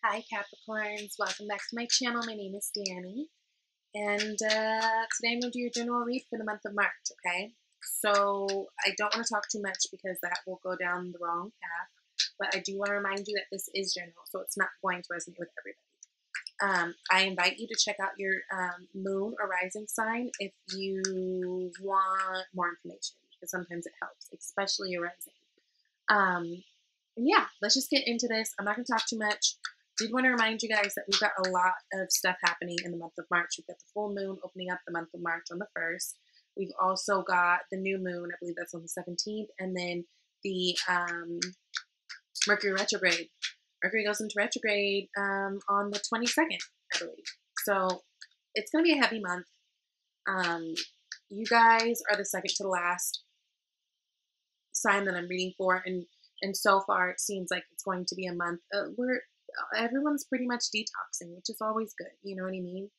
Hi Capricorns, welcome back to my channel. My name is Danny, and today I'm going to do your general read for the month of March, okay? So I don't want to talk too much because that will go down the wrong path, but I do want to remind you that this is general, so it's not going to resonate with everybody. I invite you to check out your moon or rising sign if you want more information, because sometimes it helps, especially your rising. Yeah, let's just get into this. I'm not going to talk too much. I did want to remind you guys that we've got a lot of stuff happening in the month of March. We've got the full moon opening up the month of March on the 1st. We've also got the new moon, I believe that's on the 17th, and then the Mercury retrograde. Mercury goes into retrograde on the 22nd, I believe. So it's going to be a heavy month. You guys are the second to the last sign that I'm reading for, and so far it seems like it's going to be a month where everyone's pretty much detoxing, which is always good. You know what I mean?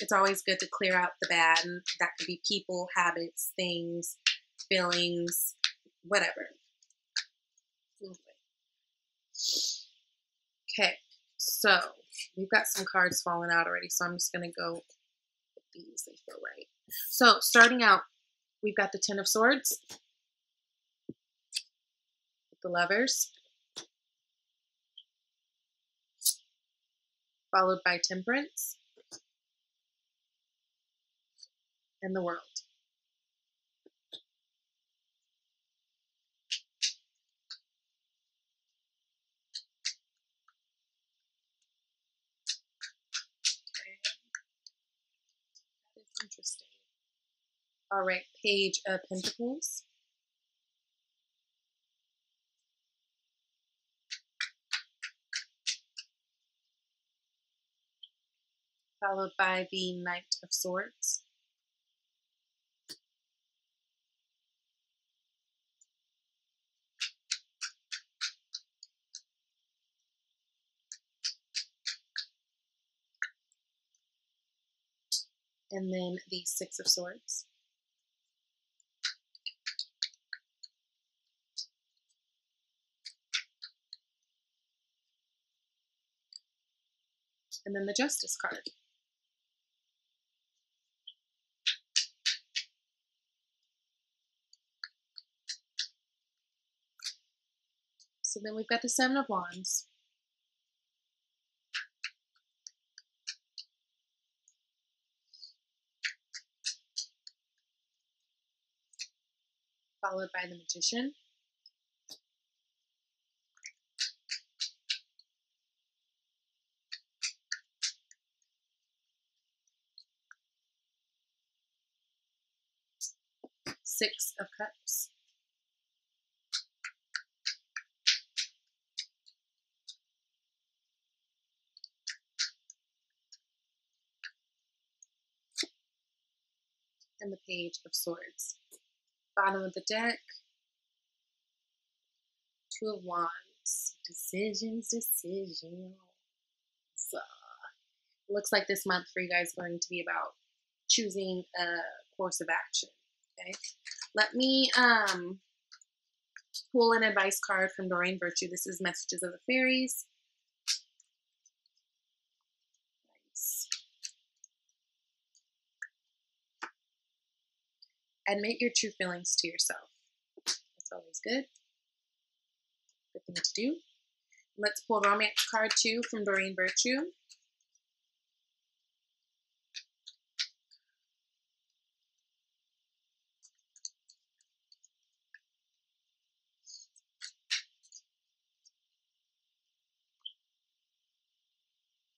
It's always good to clear out the bad, and that could be people, habits, things, feelings, whatever. Okay, so we've got some cards falling out already, so I'm just going to go with these. They feel right. So starting out, we've got the Ten of Swords, the Lovers, followed by Temperance, and the World. Okay. That is interesting. All right, Page of Pentacles, followed by the Knight of Swords, and then the Six of Swords, and then the Justice card. So then we've got the Seven of Wands, followed by the Magician, Six of Cups, and the Page of Swords. Bottom of the deck, Two of Wands. Decisions. Looks like this month for you guys is going to be about choosing a course of action. Okay, let me pull an advice card from Doreen Virtue. This is Messages of the Fairies. Nice. Admit your true feelings to yourself. That's always good. Good thing to do. Let's pull Romance card 2 from Doreen Virtue.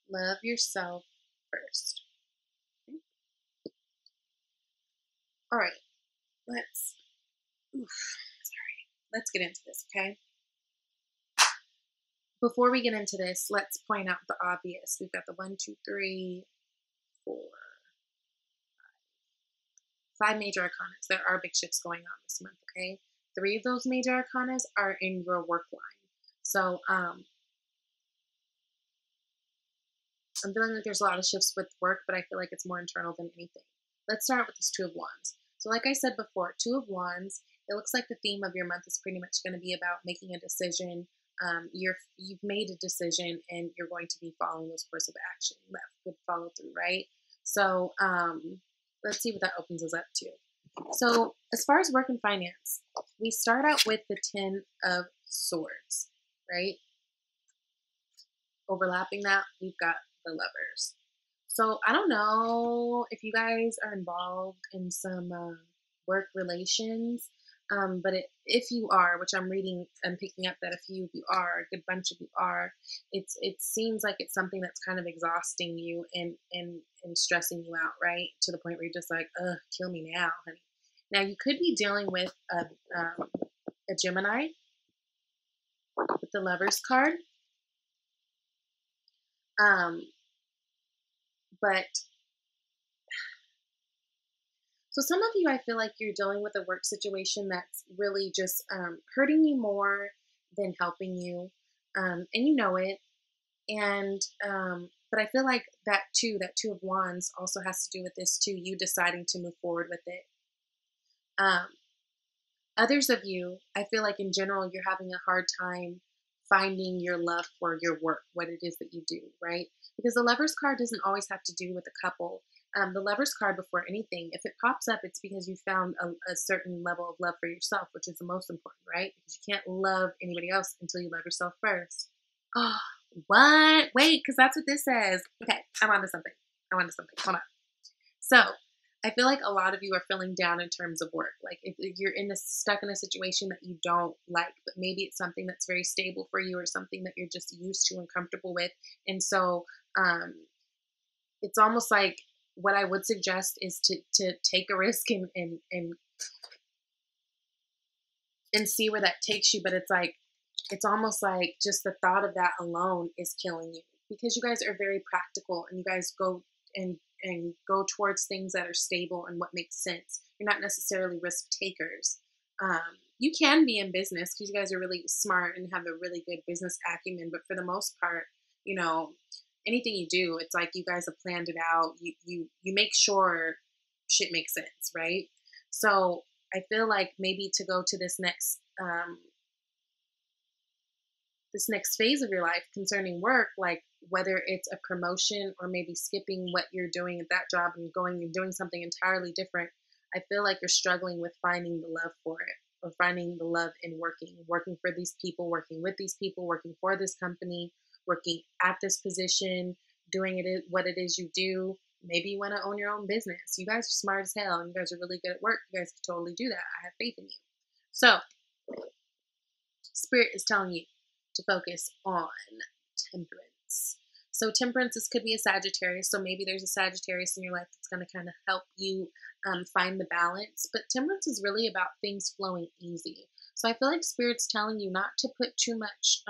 Love yourself first. Okay. All right, let's get into this, okay? Before we get into this, let's point out the obvious. We've got the 1, 2, 3, 4, 5 major arcanas. There are big shifts going on this month, okay? 3 of those major arcanas are in your work line. So, I'm feeling like there's a lot of shifts with work, but I feel like it's more internal than anything. Let's start with this Two of Wands. So like I said before, Two of Wands, it looks like the theme of your month is pretty much going to be about making a decision, You've made a decision and you're going to be following those course of action that would follow through, right? So let's see what that opens us up to. So as far as work and finance, we start out with the 10 of Swords, right? Overlapping that, we've got the Lovers. So I don't know if you guys are involved in some work relations, but if you are, which I'm reading and picking up that a few of you are, a good bunch of you are, it seems like it's something that's kind of exhausting you and stressing you out, right? To the point where you're just like, ugh, kill me now, honey. Now you could be dealing with a Gemini with the Lovers card, but so some of you, I feel like you're dealing with a work situation that's really just hurting you more than helping you, and you know it. And but I feel like that too, that Two of Wands also has to do with this too. You deciding to move forward with it. Um, Others of you, I feel like in general, you're having a hard time finding your love for your work, what it is that you do, right? Because the Lovers card doesn't always have to do with a couple. The Lovers card, before anything, if it pops up, it's because you found a certain level of love for yourself, which is the most important, right? Because you can't love anybody else until you love yourself first. Oh, what? Wait, because that's what this says. Okay, I'm onto something. Hold on. So, I feel like a lot of you are feeling down in terms of work. Like if you're stuck in a situation that you don't like, but maybe it's something that's very stable for you or something that you're just used to and comfortable with. And so it's almost like what I would suggest is to take a risk and see where that takes you. But it's almost like just the thought of that alone is killing you, because you guys are very practical and you guys go and go towards things that are stable and what makes sense. You're not necessarily risk takers. You can be in business because you guys are really smart and have a really good business acumen, but for the most part, you know, anything you do, it's like you guys have planned it out. You make sure shit makes sense, right? So I feel like maybe to go to this next phase of your life concerning work, like whether it's a promotion or maybe skipping what you're doing at that job and going and doing something entirely different, I feel like you're struggling with finding the love for it, or finding the love in working for these people, working with these people, working for this company, working at this position, doing it what it is you do. Maybe you want to own your own business. You guys are smart as hell and you guys are really good at work. You guys can totally do that. I have faith in you. So Spirit is telling you to focus on temperance. So temperance, this could be a Sagittarius. So maybe there's a Sagittarius in your life that's going to kind of help you find the balance. But temperance is really about things flowing easy. So I feel like Spirit's telling you not to put too much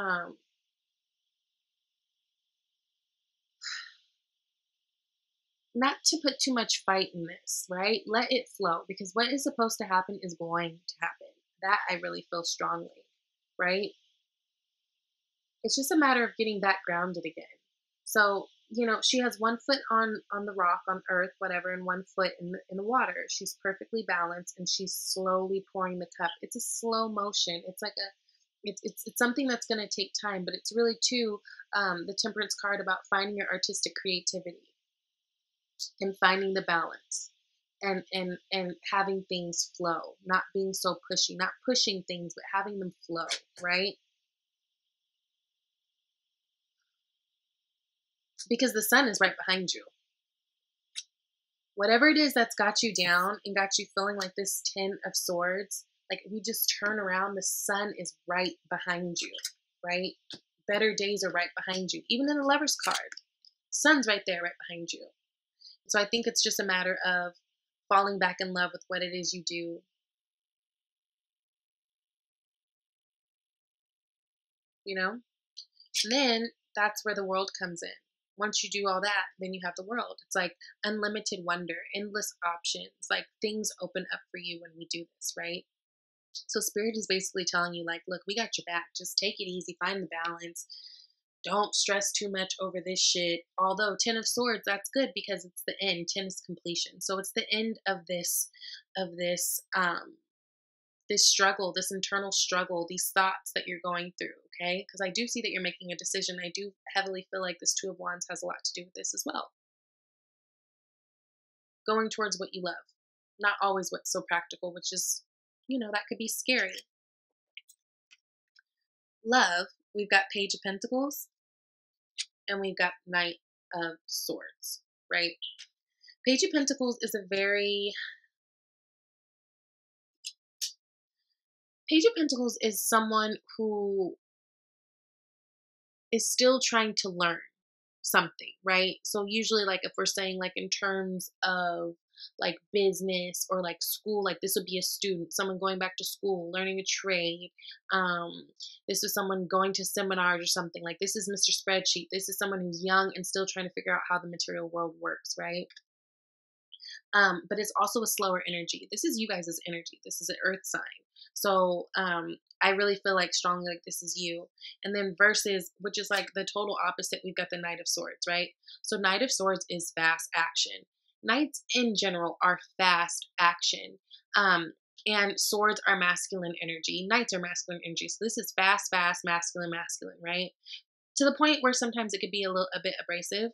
fight in this, right? Let it flow, because what is supposed to happen is going to happen. That I really feel strongly, right? It's just a matter of getting back grounded again. So, she has one foot on the rock, on earth, whatever, and one foot in the water. She's perfectly balanced and she's slowly pouring the cup. It's a slow motion. It's like it's something that's going to take time, but it's really too the Temperance card about finding your artistic creativity and finding the balance and having things flow, not being so pushy, not pushing things, but having them flow, right? Because the sun is right behind you. Whatever it is that's got you down and got you feeling like this 10 of Swords, like if you just turn around, the sun is right behind you, right? Better days are right behind you. Even in the Lover's card, sun's right there, right behind you. So I think it's just a matter of falling back in love with what it is you do. And then that's where the world comes in. Once you do all that, then you have the world. It's like unlimited wonder, endless options, like things open up for you when we do this, right? So Spirit is basically telling you, like, look, we got your back. Just take it easy, find the balance. Don't stress too much over this shit. Although 10 of Swords, that's good because it's the end. 10 is completion. So it's the end of this this struggle, this internal struggle, these thoughts that you're going through, okay? Because I do see that you're making a decision. I do heavily feel like this Two of Wands has a lot to do with this as well. Going towards what you love, not always what's so practical, which is, that could be scary. Love, we've got Page of Pentacles and we've got Knight of Swords, right? Page of Pentacles is Page of Pentacles is someone who is still trying to learn something, right? So usually, like, if we're saying, like, in terms of like business or like school, like this would be a student, someone going back to school, learning a trade. This is someone going to seminars or something. Like, this is Mr. Spreadsheet. This is someone who's young and still trying to figure out how the material world works, right? But it's also a slower energy. This is you guys' energy. This is an earth sign. So I really feel like strongly like this is you. And then versus, which is like the total opposite, we've got the Knight of Swords, right? So Knight of Swords is fast action. Knights in general are fast action. And swords are masculine energy. Knights are masculine energy. So this is fast, masculine, right? To the point where sometimes it could be a bit abrasive.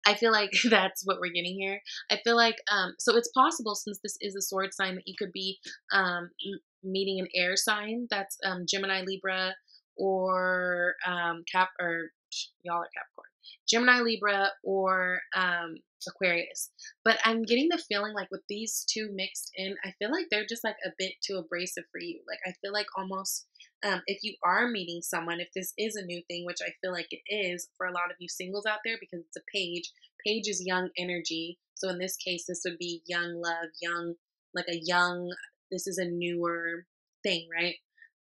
I feel like that's what we're getting here. I feel like, so it's possible, since this is a sword sign, that you could be meeting an air sign that's Gemini, Libra, or y'all are Capricorn. Gemini, Libra, or Aquarius. But I'm getting the feeling like with these two mixed in, I feel like they're just like a bit too abrasive for you. Like, I feel like almost if you are meeting someone, if this is a new thing, which I feel like it is for a lot of you singles out there, because it's a page. Page is young energy. So in this case, this would be young love, this is a newer thing, right?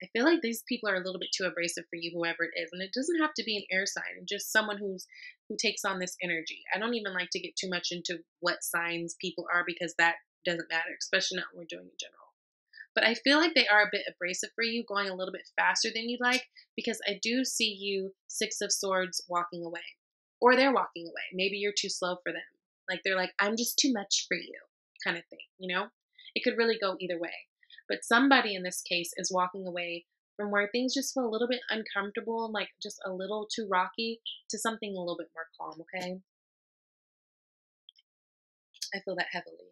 I feel like these people are a little bit too abrasive for you, whoever it is. And it doesn't have to be an air sign, just someone who takes on this energy. I don't even like to get too much into what signs people are, because that doesn't matter, especially not when we're doing in general. But I feel like they are a bit abrasive for you, going a little bit faster than you'd like, because I do see you, Six of Swords, walking away. Or they're walking away. Maybe you're too slow for them. Like, they're like, I'm just too much for you, kind of thing, It could really go either way. But somebody in this case is walking away from where things just feel a little bit uncomfortable and like just a little too rocky to something a little bit more calm, okay? I feel that heavily.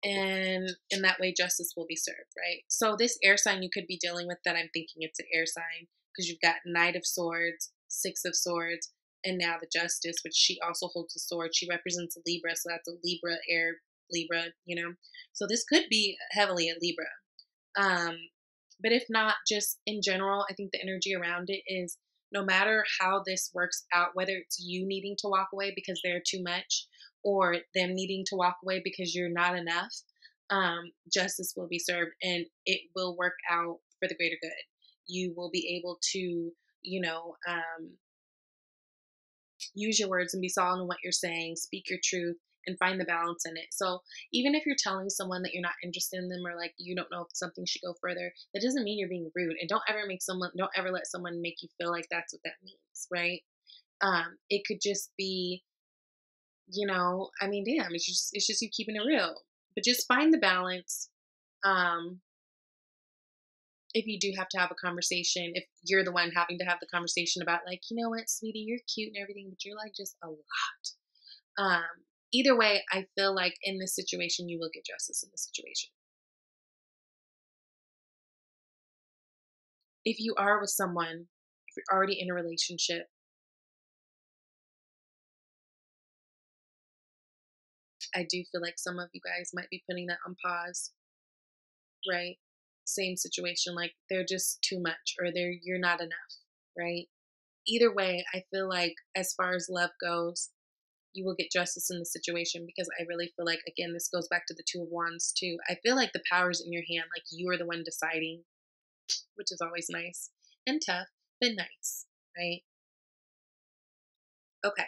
And in that way, justice will be served, right? So this air sign you could be dealing with, that I'm thinking it's an air sign, because you've got Knight of Swords, Six of Swords, and now the Justice, which she also holds a sword. She represents a Libra, so that's a Libra, air Libra, So this could be heavily a Libra. But if not, just in general, I think the energy around it is, no matter how this works out, whether it's you needing to walk away because they're too much, or them needing to walk away because you're not enough, justice will be served, and it will work out for the greater good. You will be able to, use your words and be solid in what you're saying, speak your truth, and find the balance in it. So even if you're telling someone that you're not interested in them, or like you don't know if something should go further, that doesn't mean you're being rude. And don't ever let someone make you feel like that's what that means, right? It could just be, damn, it's just you keeping it real. But just find the balance. If you do have to have a conversation, if you're the one having to have the conversation about, like, you know what, sweetie, you're cute and everything, but you're like just a lot. Either way, I feel like in this situation, you will get justice in this situation. If you are with someone, if you're already in a relationship, I do feel like some of you guys might be putting that on pause, right? Same situation, like they're just too much, or you're not enough, right? Either way, I feel like as far as love goes, you will get justice in the situation, because I really feel like, again, this goes back to the Two of Wands too. I feel like the power's in your hand, like you are the one deciding, which is always nice and tough, but nice, right? Okay.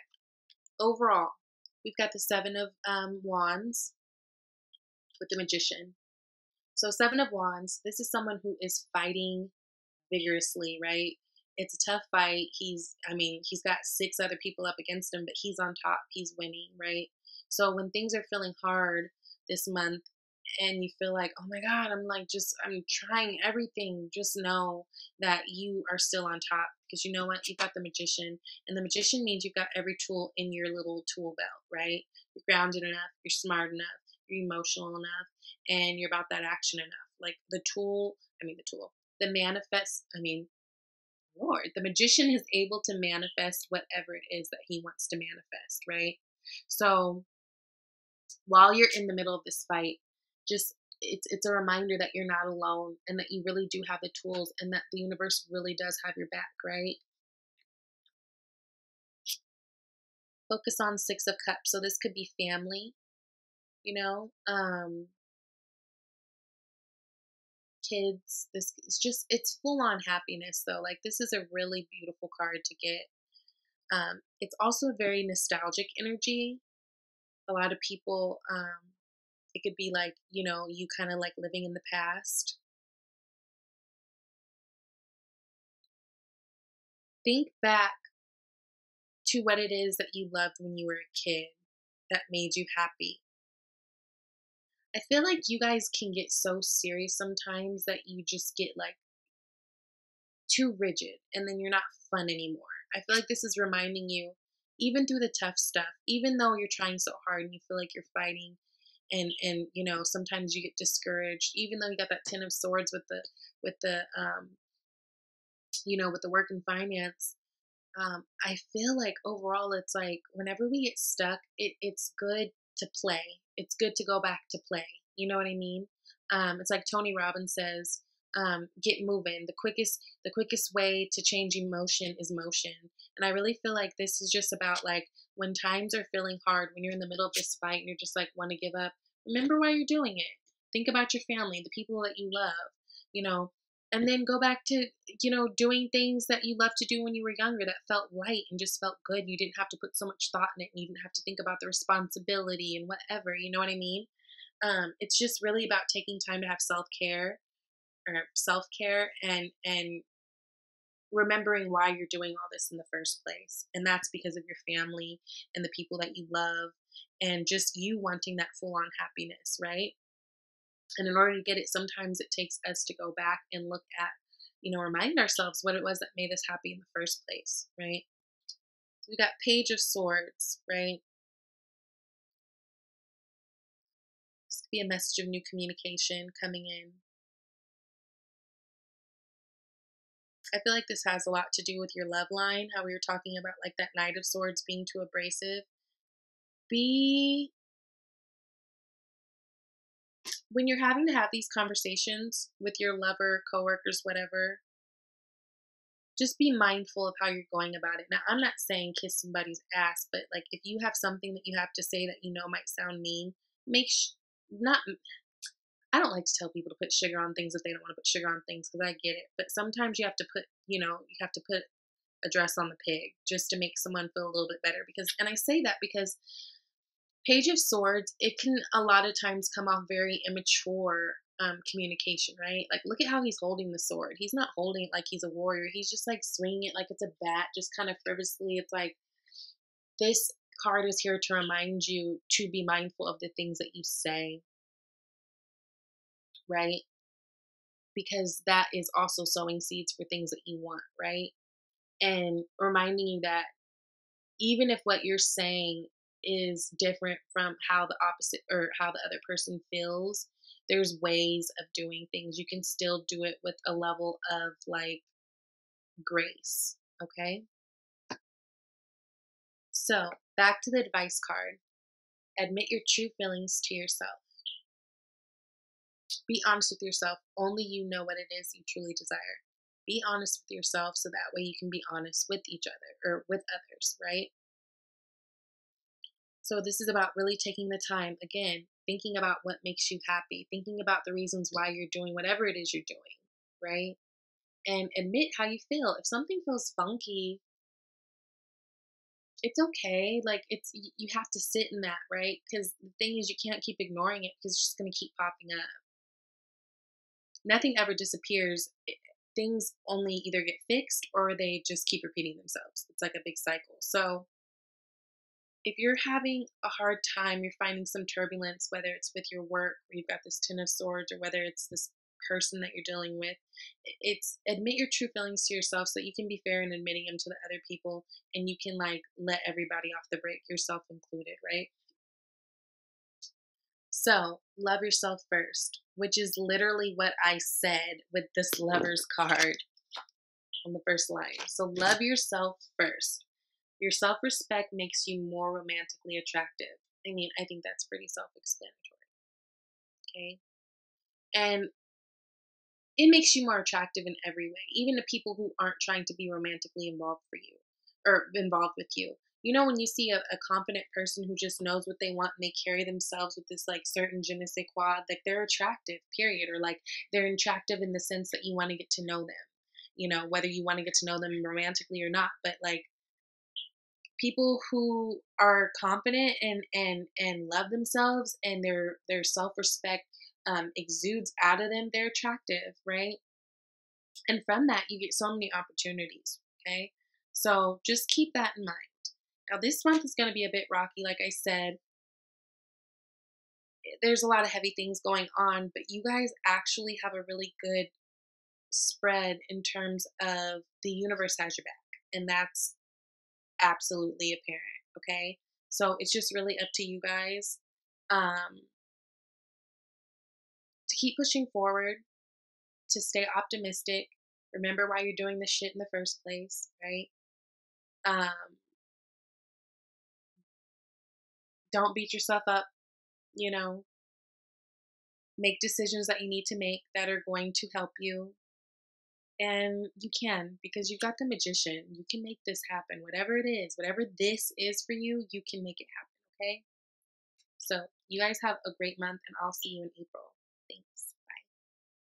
Overall, we've got the Seven of Wands with the Magician. So Seven of Wands, this is someone who is fighting vigorously, right? It's a tough fight. He's got 6 other people up against him, but he's on top. He's winning, right? So when things are feeling hard this month, and you feel like, oh my God, I'm trying everything. Just know that you are still on top because you know what? You've got the magician, and the magician means you've got every tool in your little tool belt, right? You're grounded enough, you're smart enough, you're emotional enough, and you're about that action enough. Like the manifest, Lord, the magician is able to manifest whatever it is that he wants to manifest, right? So while you're in the middle of this fight, just it's a reminder that you're not alone and that you really do have the tools and that the universe really does have your back, right? Focus on Six of Cups. So this could be family, you know, kids. This is just it's full on happiness though. Like this is a really beautiful card to get. It's also a very nostalgic energy. A lot of people, it could be like, you kind of like living in the past. Think back to what it is that you loved when you were a kid that made you happy. I feel like you guys can get so serious sometimes that you just get like too rigid and then you're not fun anymore. I feel like this is reminding you, even through the tough stuff, even though you're trying so hard and you feel like you're fighting and sometimes you get discouraged, even though you got that 10 of swords with the work and finance. I feel like overall it's like whenever we get stuck, it's good to play. It's good to go back to play. You know what I mean? It's like Tony Robbins says, get moving. The quickest way to change emotion is motion. And I really feel like this is just about like when times are feeling hard, when you're in the middle of this fight and you're just like want to give up, remember why you're doing it. Think about your family, the people that you love, you know, and then go back to, doing things that you loved to do when you were younger that felt right and just felt good. You didn't have to put so much thought in it. And you didn't have to think about the responsibility and whatever, you know what I mean? It's just really about taking time to have self-care and remembering why you're doing all this in the first place. And that's because of your family and the people that you love and just you wanting that full on happiness, right? And in order to get it, sometimes it takes us to go back and look at, remind ourselves what it was that made us happy in the first place, right? So we got Page of Swords, right? This could be a message of new communication coming in. I feel like this has a lot to do with your love line, how we were talking about like that Knight of Swords being too abrasive. When you're having to have these conversations with your lover, coworkers, whatever, just be mindful of how you're going about it. Now, I'm not saying kiss somebody's ass, but like if you have something that you have to say that might sound mean, not. I don't like to tell people to put sugar on things if they don't want to put sugar on things because I get it. But sometimes you have to put a dress on the pig just to make someone feel a little bit better. And I say that because Page of Swords, it can a lot of times come off very immature communication, right? Like, look at how he's holding the sword. He's not holding it like he's a warrior. He's just like swinging it like it's a bat, just kind of frivolously. It's like this card is here to remind you to be mindful of the things that you say, right? Because that is also sowing seeds for things that you want, right? And reminding you that even if what you're saying is different from how the opposite or how the other person feels, there's ways of doing things. You can still do it with a level of like grace, okay? So, back to the advice card. Admit your true feelings to yourself. Be honest with yourself. Only you know what it is you truly desire. Be honest with yourself so that way you can be honest with each other or with others, right? So this is about really taking the time, again, thinking about what makes you happy, thinking about the reasons why you're doing whatever it is you're doing, right? And admit how you feel. If something feels funky, it's okay. Like you have to sit in that, right? Because the thing is you can't keep ignoring it because it's just going to keep popping up. Nothing ever disappears. Things only either get fixed or they just keep repeating themselves. It's like a big cycle. So if you're having a hard time, you're finding some turbulence, whether it's with your work, where you've got this Ten of Swords, or whether it's this person that you're dealing with, it's admit your true feelings to yourself so that you can be fair in admitting them to the other people, and you can like let everybody off the break, yourself included, right? So, love yourself first, which is literally what I said with this Lover's card on the first line. So, love yourself first. Your self respect makes you more romantically attractive. I mean, I think that's pretty self explanatory. Okay. And it makes you more attractive in every way, even to people who aren't trying to be romantically involved for you or involved with you. You know, when you see a confident person who just knows what they want and they carry themselves with this like certain je ne sais quoi, like they're attractive, period. Or like they're attractive in the sense that you want to get to know them, you know, whether you want to get to know them romantically or not. But like people who are confident and love themselves and their self-respect exudes out of them, they're attractive, right? And from that you get so many opportunities. Okay, so just keep that in mind. Now this month is going to be a bit rocky, like I said. There's a lot of heavy things going on, but you guys actually have a really good spread in terms of the universe has your back, and that's absolutely apparent. Okay, so it's just really up to you guys to keep pushing forward, to stay optimistic. Remember why you're doing this shit in the first place, right? um don't beat yourself up, you know. Make decisions that you need to make that are going to help you, and you can, because you've got the Magician. You can make this happen, whatever it is, whatever this is for you, you can make it happen. Okay, so you guys have a great month, and I'll see you in April. Thanks.